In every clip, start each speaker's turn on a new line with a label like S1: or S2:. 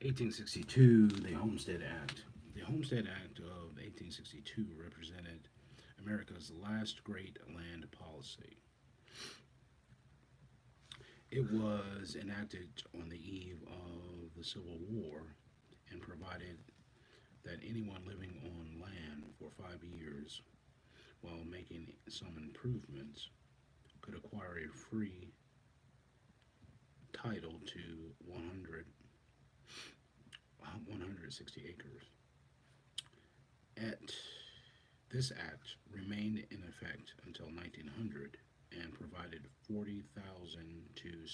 S1: 1862, the Homestead Act. The Homestead Act of 1862 represented America's last great land policy. It was enacted on the eve of the Civil War and provided that anyone living on land for 5 years while making some improvements could acquire a free title to 160 acres. At This act remained in effect until 1900 and provided 400,000 to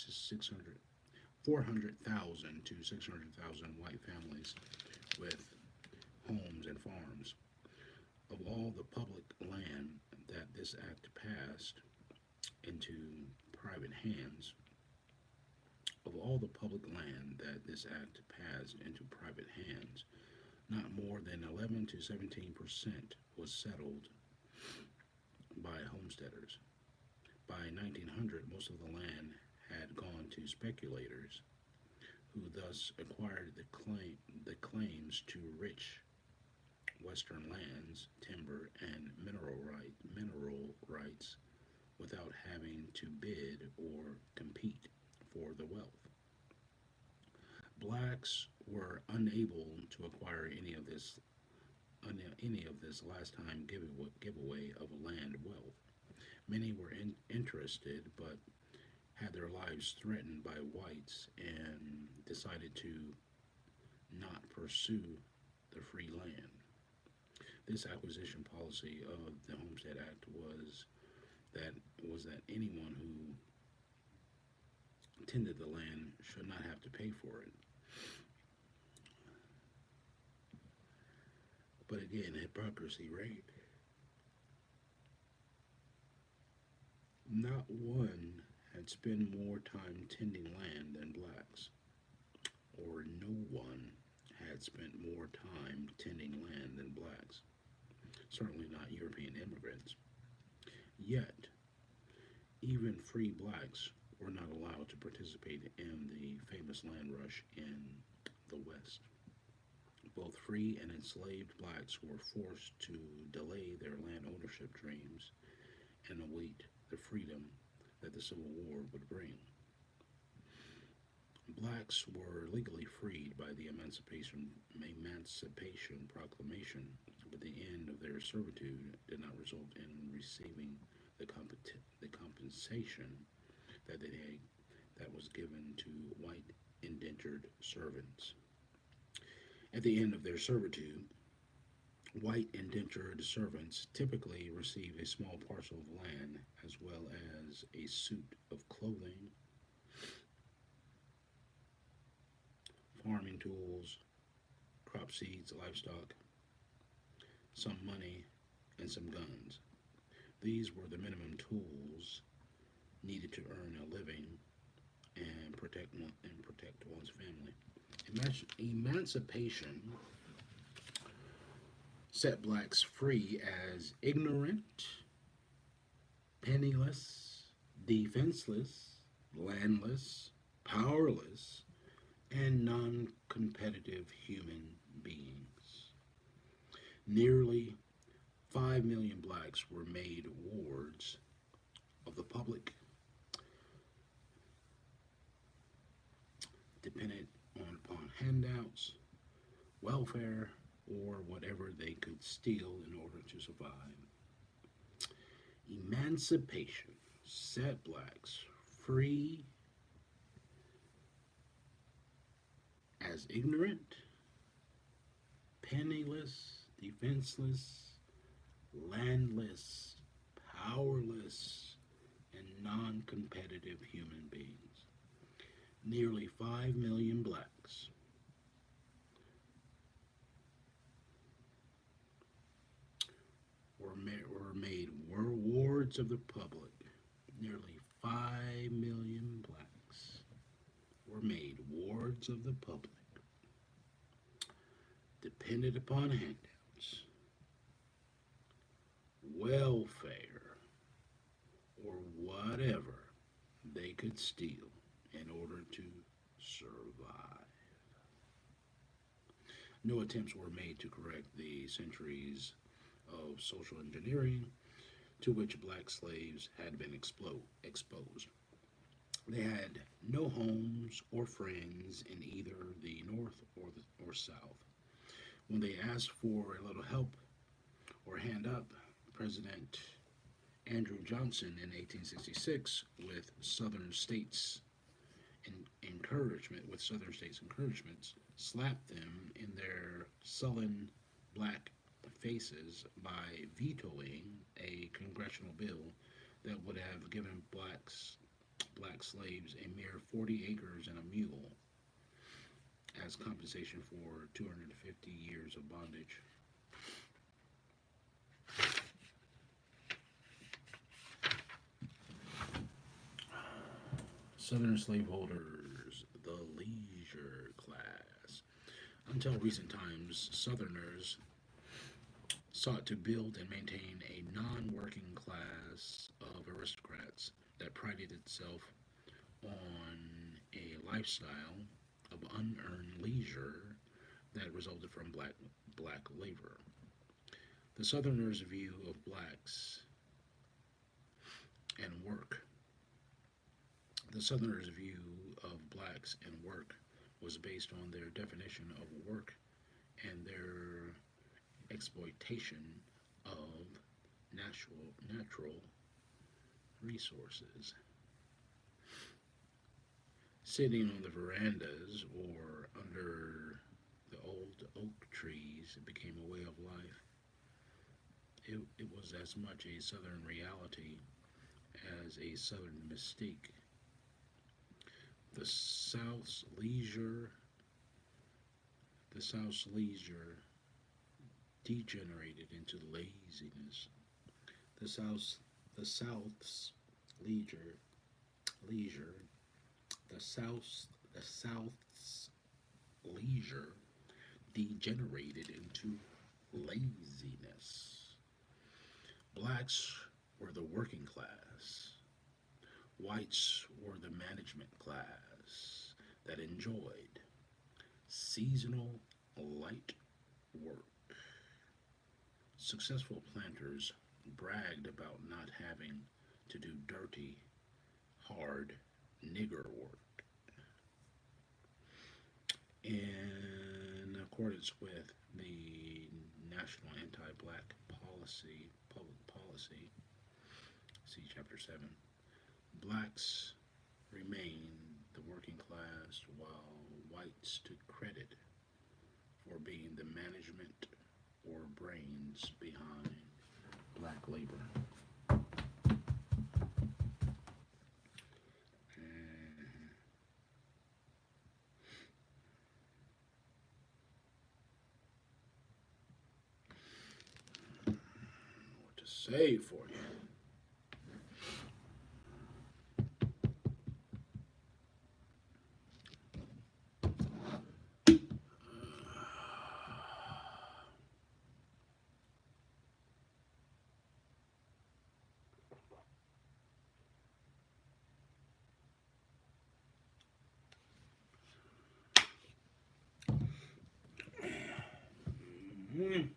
S1: 600,000 white families with homes and farms. Of all the public land that this act passed into private hands, of all the public land that this act passed into private hands, not more than 11 to 17% was settled by homesteaders. By 1900, most of the land had gone to speculators, who thus acquired the claims to rich western lands, timber, and mineral rights without having to bid or compete for the wealth. Blacks were unable to acquire any of this last time giveaway of land wealth. Many were interested but had their lives threatened by whites and decided to not pursue the free land. This acquisition policy of the Homestead Act was that anyone who tended the land should not have to pay for it. But again, hypocrisy, right? Not one had spent more time tending land than blacks, or no one had spent more time tending land than blacks, certainly not European immigrants. Yet, even free blacks were not allowed to participate in the famous land rush in the West. Both free and enslaved blacks were forced to delay their land ownership dreams and await the freedom that the Civil War would bring. Blacks were legally freed by the Emancipation Proclamation, but the end of their servitude did not result in receiving the compensation that that was given to white indentured servants. At the end of their servitude, white indentured servants typically receive a small parcel of land as well as a suit of clothing, farming tools, crop seeds, livestock, some money, and some guns. These were the minimum tools needed to earn a living and protect one's family. Emancipation set blacks free as ignorant, penniless, defenseless, landless, powerless, and non competitive human beings. Nearly 5 million blacks were made wards of the public, dependent upon handouts, welfare, or whatever they could steal in order to survive. Emancipation set blacks free as ignorant, penniless, defenseless, landless, powerless, and non competitive human beings. Nearly 5 million blacks were made wards of the public. Nearly 5 million blacks were made wards of the public, depended upon handouts, welfare, or whatever they could steal in order to survive. No attempts were made to correct the centuries of social engineering to which black slaves had been exposed. They had no homes or friends in either the North or South. When they asked for a little help or hand up, President Andrew Johnson in 1866, with Southern states' encouragements, slapped them in their sullen black faces by vetoing a congressional bill that would have given black slaves a mere 40 acres and a mule as compensation for 250 years of bondage. Southern slaveholders, the leisure class. Until recent times, Southerners sought to build and maintain a non working class of aristocrats that prided itself on a lifestyle of unearned leisure that resulted from black labor. The Southerners' view of blacks and work The Southerners' view of blacks and work was based on their definition of work and their exploitation of natural resources. Sitting on the verandas or under the old oak trees became a way of life. It was as much a Southern reality as a Southern mystique. The South's leisure, the South's leisure degenerated into laziness. The South's, the South's leisure, leisure, the South's, the South's leisure degenerated into laziness. Blacks were the working class. Whites were the management class that enjoyed seasonal light work. Successful planters bragged about not having to do dirty, hard nigger work. In accordance with the National Anti-Black Public Policy, see Chapter 7, blacks remained the working class while whites took credit for being the management or brains behind black labor. And what to say for you? Mhm.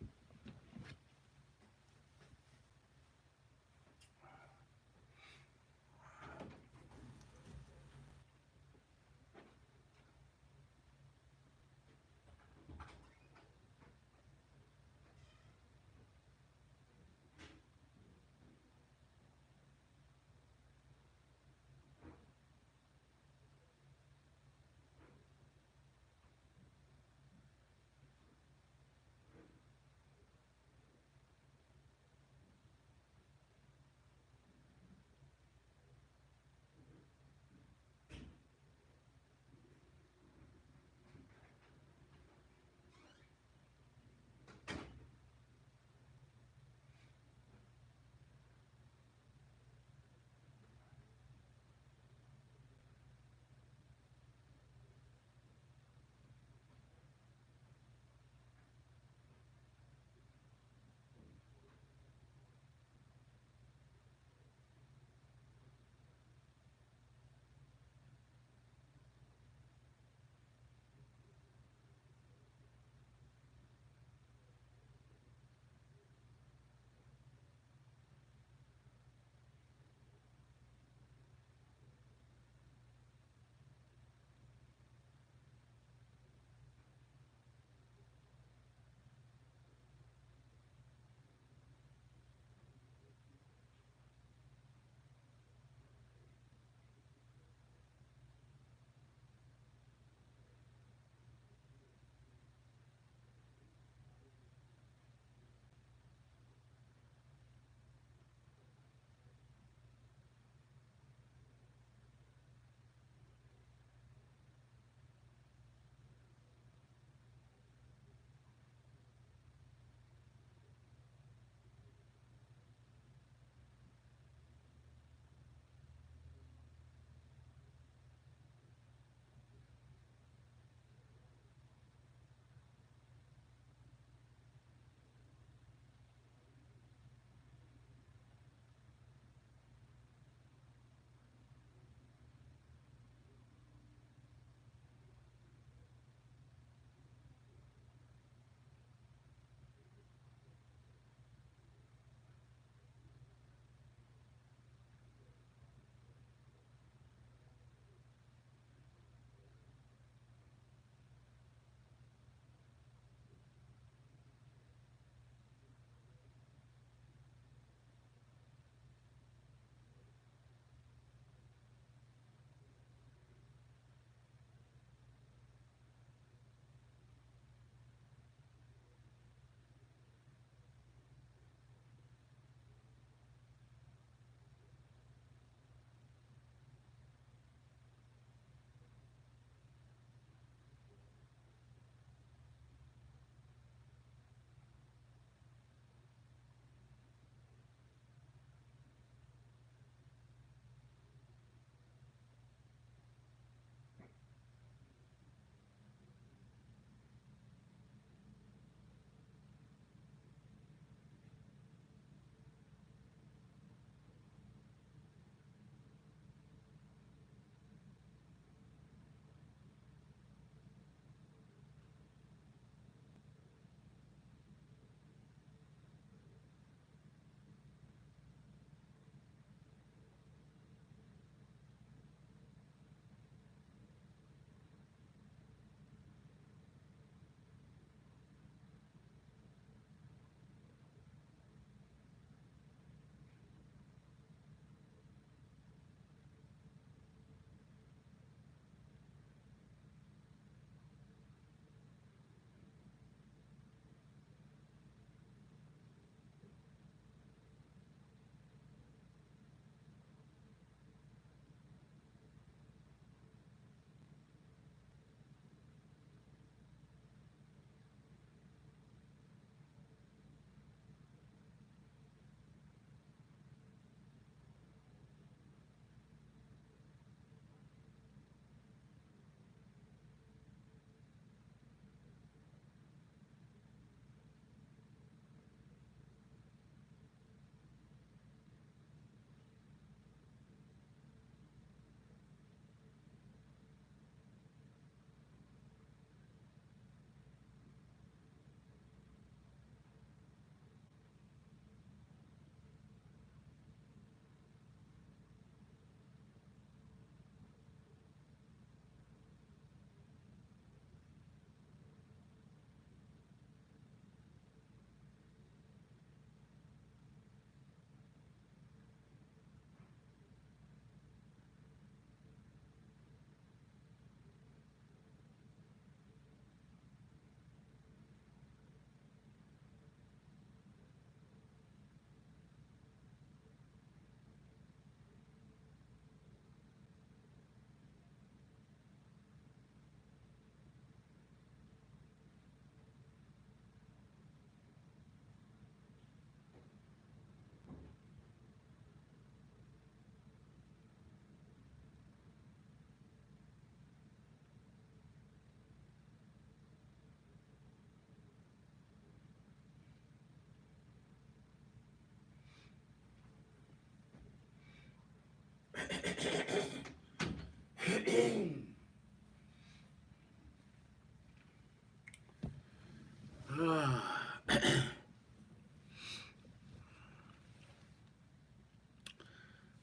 S1: Ah,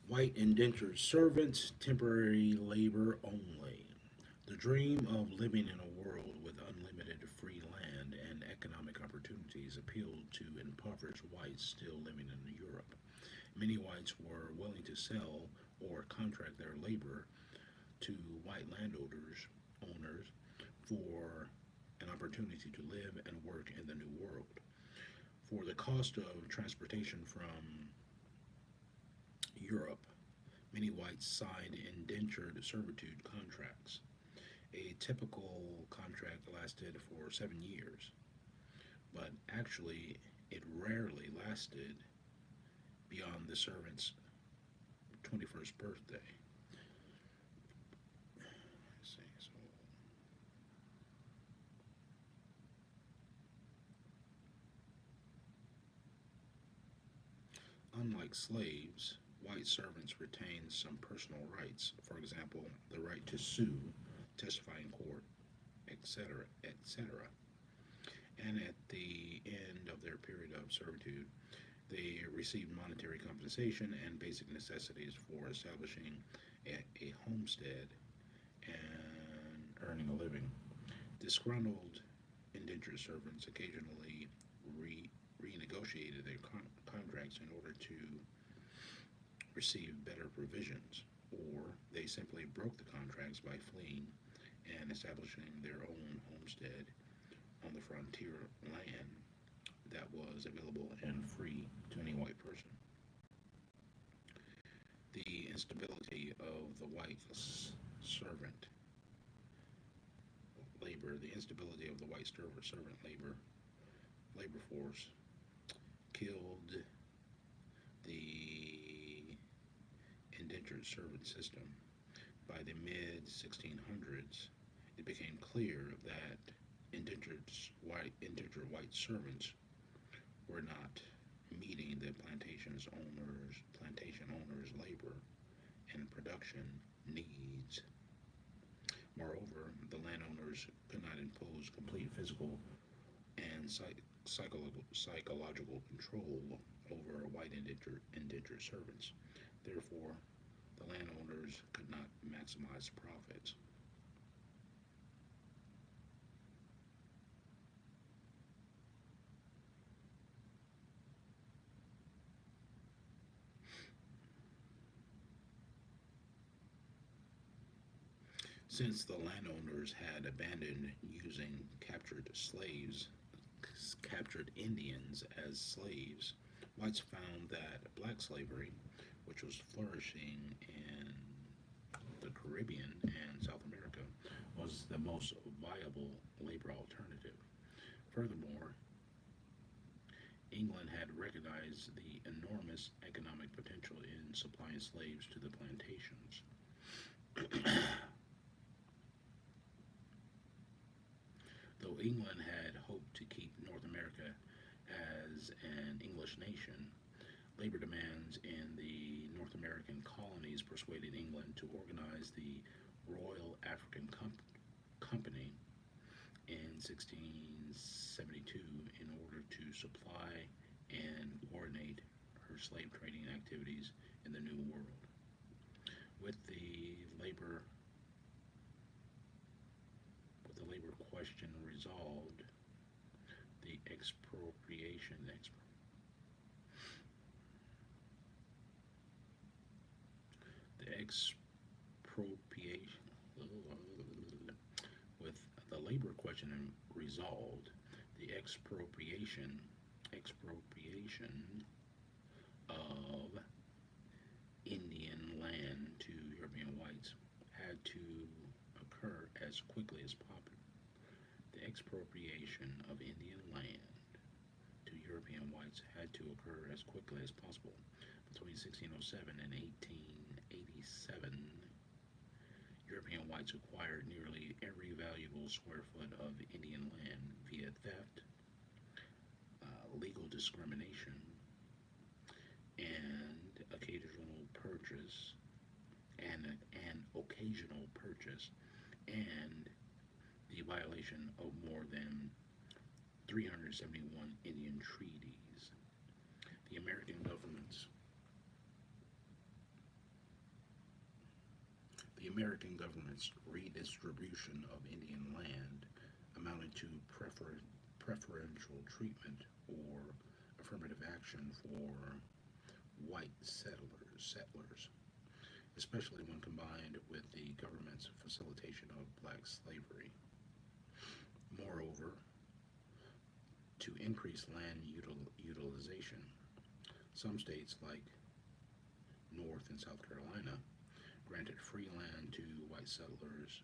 S1: white indentured servants, temporary labor only. The dream of living in a world with unlimited free land and economic opportunities appealed to impoverished whites still living in Europe. Many whites were willing to sell or contract their labor to white landowners owners for an opportunity to live and work in the New World. For the cost of transportation from Europe, many whites signed indentured servitude contracts. A typical contract lasted for 7 years, but actually it rarely lasted beyond the servant's 21st birthday. Let's see, so, unlike slaves, white servants retained some personal rights, for example, the right to sue, testify in court, etc., etc. And at the end of their period of servitude, they received monetary compensation and basic necessities for establishing a homestead and earning a living. Disgruntled indentured servants occasionally renegotiated their contracts in order to receive better provisions, or they simply broke the contracts by fleeing and establishing their own homestead on the frontier land that was available and free to any white person. The instability of the servant servant labor force killed the indentured servant system. By the mid 1600s, it became clear that indentured white servants were not meeting the plantation owners' labor and production needs. Moreover, the landowners could not impose complete physical and psychological control over white indentured servants. Therefore, the landowners could not maximize profits. Since the landowners had abandoned using captured Indians as slaves, whites found that black slavery, which was flourishing in the Caribbean and South America, was the most viable labor alternative. Furthermore, England had recognized the enormous economic potential in supplying slaves to the plantations. Though England had hoped to keep North America as an English nation, labor demands in the North American colonies persuaded England to organize the Royal African Company in 1672 in order to supply and coordinate her slave trading activities in the New World. With the labor with the labor question resolved, the expropriation the expropriation with the labor question resolved, the expropriation of Indian land to European whites had to occur as quickly as possible. The expropriation of Indian land to European whites had to occur as quickly as possible. Between 1607 and 1887, European whites acquired nearly every valuable square foot of Indian land via theft, legal discrimination, and occasional purchase an occasional purchase, and the violation of more than 371 Indian treaties. The American government's the American government's redistribution of Indian land amounted to preferential treatment or affirmative action for white settlers, especially when combined with the government's facilitation of black slavery. Moreover, to increase land utilization, some states like North and South Carolina granted free land to white settlers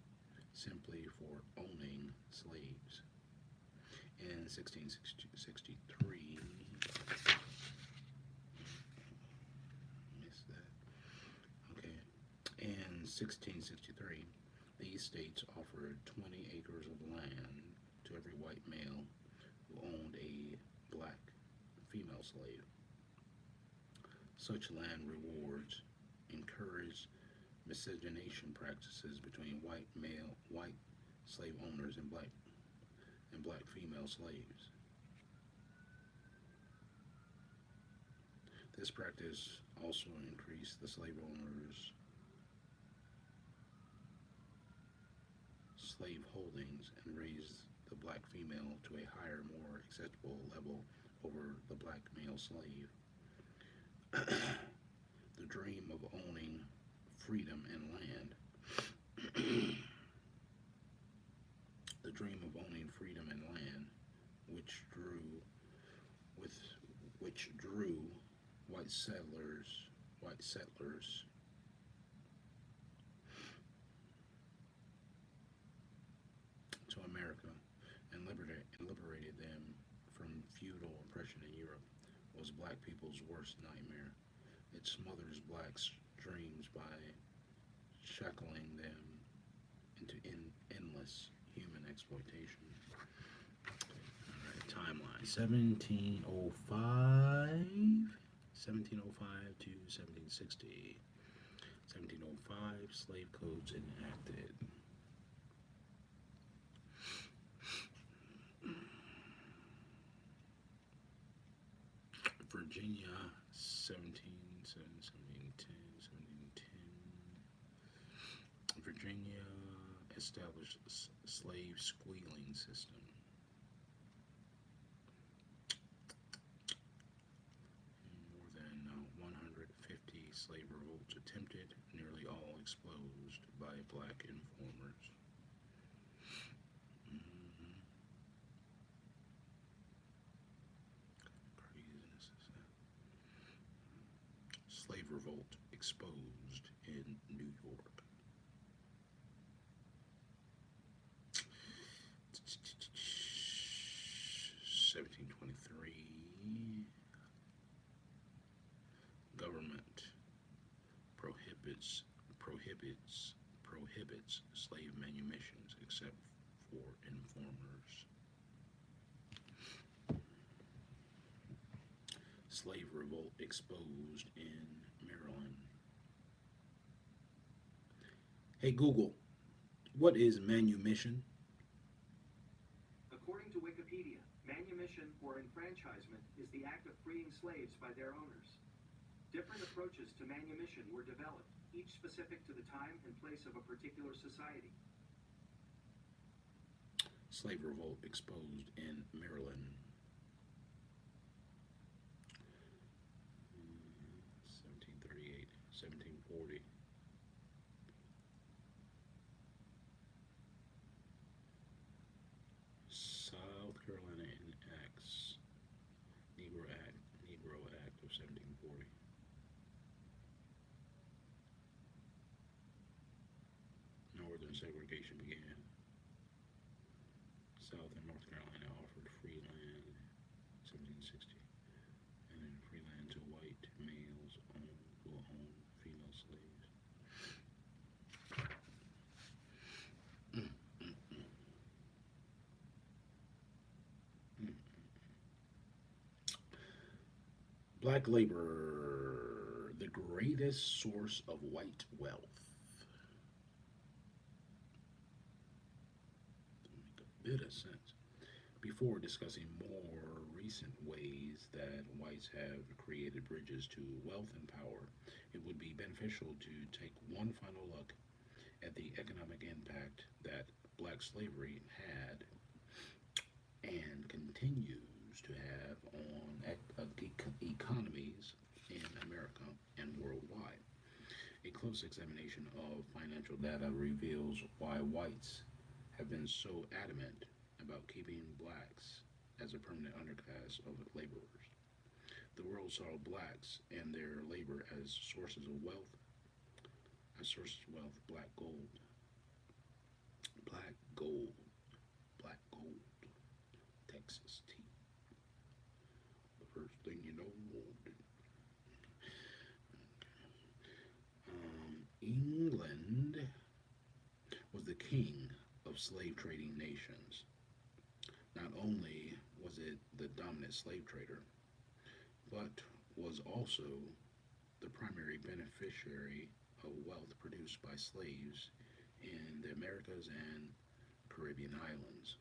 S1: simply for owning slaves. In 1663, missed that. Okay. In 1663, these states offered 20 acres of land to every white male who owned a black female slave. Such land rewards encouraged miscegenation practices between white slave owners and black female slaves. This practice also increased the slave owners' slave holdings and raised the black female to a higher, more acceptable level over the black male slave. The dream of owning freedom and land. The dream of owning freedom and land, with which drew white settlers to America and liberated them from feudal oppression in Europe, was black people's worst nightmare. It smothers blacks' dreams by shackling them into endless human exploitation. All right, timeline: 1705 to 1760. 1705, slave codes enacted. Virginia, 1710. Virginia established slave squealing system. More than 150 slave revolts attempted, nearly all exposed by black informers. Craziness is that. Slave revolt exposed in New York. 1723, government prohibits slave manumissions except for informers. Slave revolt exposed in Maryland. Hey Google, what is manumission?
S2: According to Wikipedia, manumission or enfranchisement is the act of freeing slaves by their owners. Different approaches to manumission were developed, each specific to the time and place of a particular society.
S1: Slave revolt exposed in Maryland. 1738, 1740. South Carolina enacts Negro Act of 1740. Northern segregation began. South and North Carolina offered free land, 1760, and then free land to white males who owned female slaves. Black labor, the greatest source of white wealth. bit of sense. Before discussing more recent ways that whites have created bridges to wealth and power, it would be beneficial to take one final look at the economic impact that black slavery had and continues to have on economies in America and worldwide. A close examination of financial data reveals why whites have been so adamant about keeping blacks as a permanent underclass of laborers. The world saw blacks and their labor as sources of wealth, black gold, black gold, black gold, Texas tea. The first thing you know, England was the king of slave trading nations. Not only was it the dominant slave trader, but was also the primary beneficiary of wealth produced by slaves in the Americas and Caribbean islands.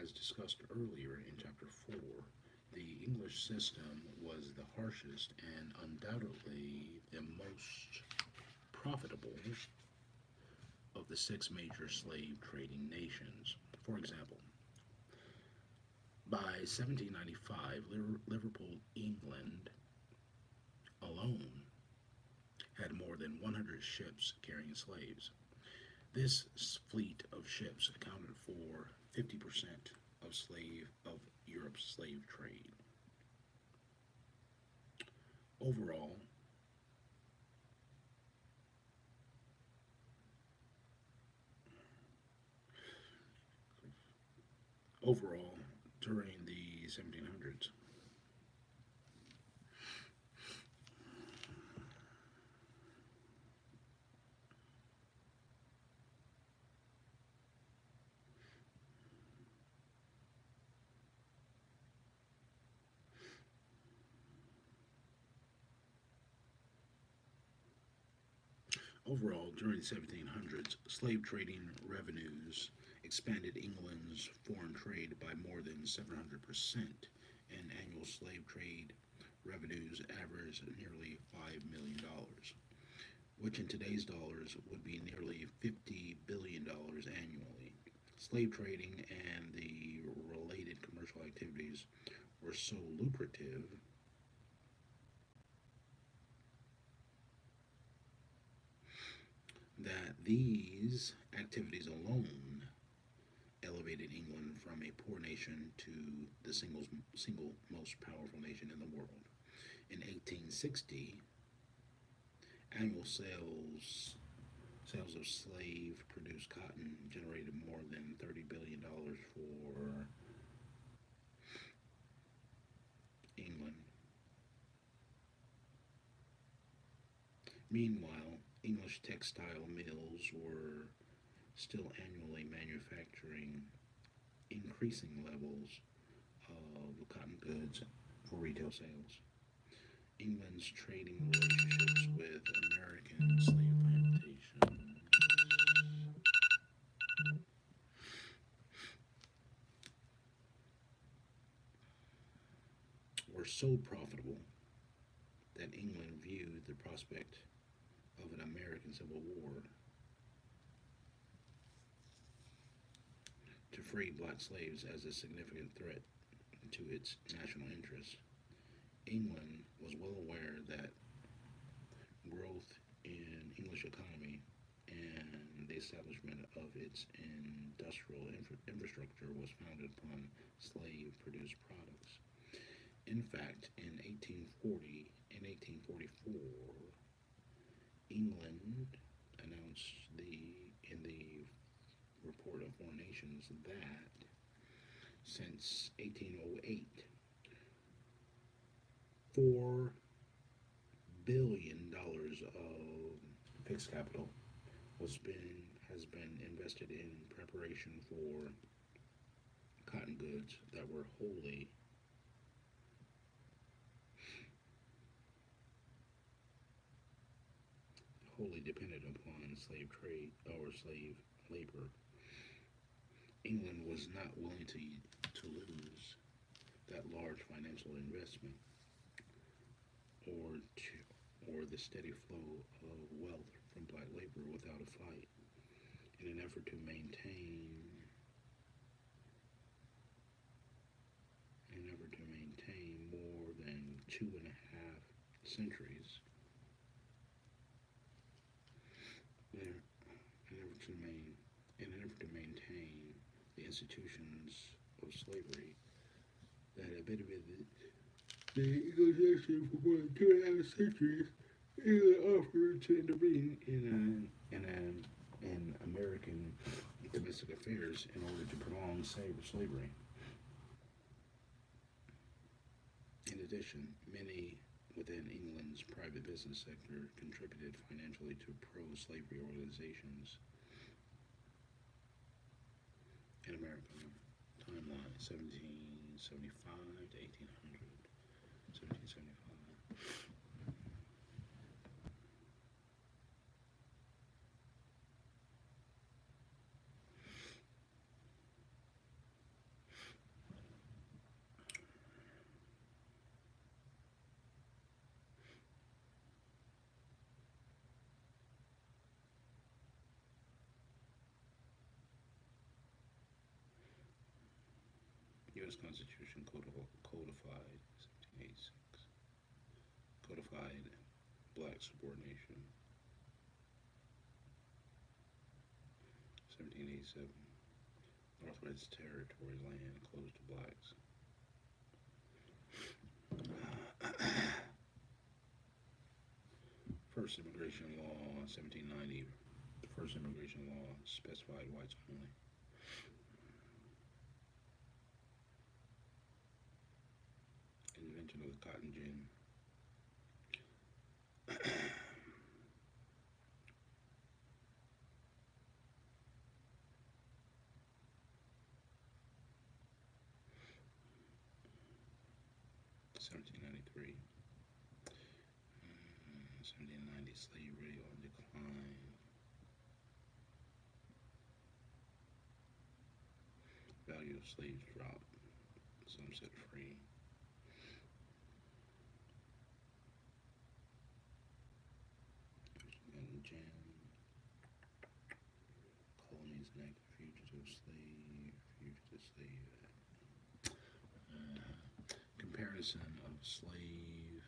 S1: As discussed earlier in Chapter 4, the English system was the harshest and undoubtedly the most profitable of the six major slave trading nations. For example, by 1795, Liverpool, England alone had more than 100 ships carrying slaves. This fleet of ships accounted for 50% of Europe's slave trade. Overall, overall, during the 1700s, slave trading revenues expanded England's foreign trade by more than 700%, and annual slave trade revenues averaged nearly $5 million, which in today's dollars would be nearly $50 billion annually. Slave trading and the related commercial activities were so lucrative that these activities alone elevated England from a poor nation to the single most powerful nation in the world. In 1860, annual sales of slave produced cotton generated more than $30 billion for England. Meanwhile, English textile mills were still annually manufacturing increasing levels of cotton goods for retail sales. England's trading relationships with American slave plantations were so profitable that England viewed the prospect of an American Civil War to free black slaves as a significant threat to its national interests. England was well aware that growth in English economy and the establishment of its industrial infrastructure was founded upon slave-produced products. In fact, in 1840 and 1844, England announced in the Report of Foreign Nations that since 1808, $4 billion of fixed capital has been invested in preparation for cotton goods that were wholly dependent upon slave trade or slave labor. England was not willing to lose that large financial investment or the steady flow of wealth from black labor without a fight in an effort to maintain more than 2.5 centuries in an effort to maintain the institutions of slavery that had been the English nation for more than 2.5 centuries. England offered to intervene in American domestic affairs in order to prolong slavery. In addition, many within England's private business sector contributed financially to pro-slavery organizations in America. Timeline 1775 to 1800. 1775. U.S. Constitution codified 1786. Codified black subordination 1787. Northwest Territory land closed to blacks. First immigration law 1790. The first immigration law specified whites only. Invention of the cotton gin. 1793. 1790 slavery on decline. Value of slaves dropped. Some set free. And gin. Colonies and active fugitive slave. Comparison of slave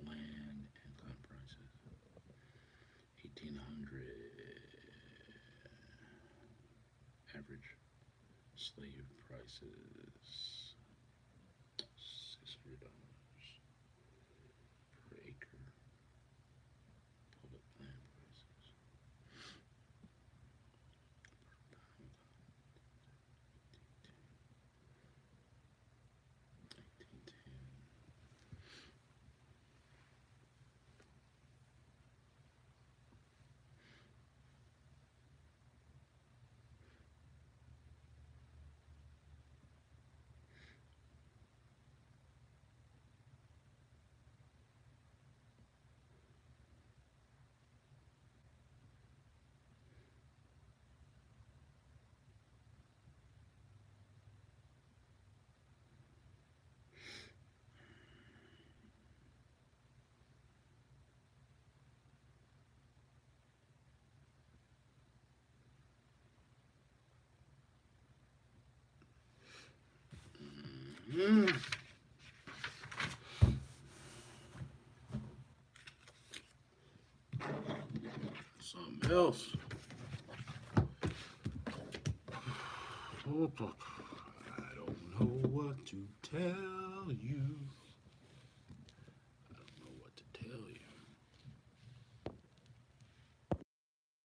S1: land and cotton prices. 1800 average slave prices $600 per acre. Public land prices per pound. 1810. Something else. I don't know what to tell you.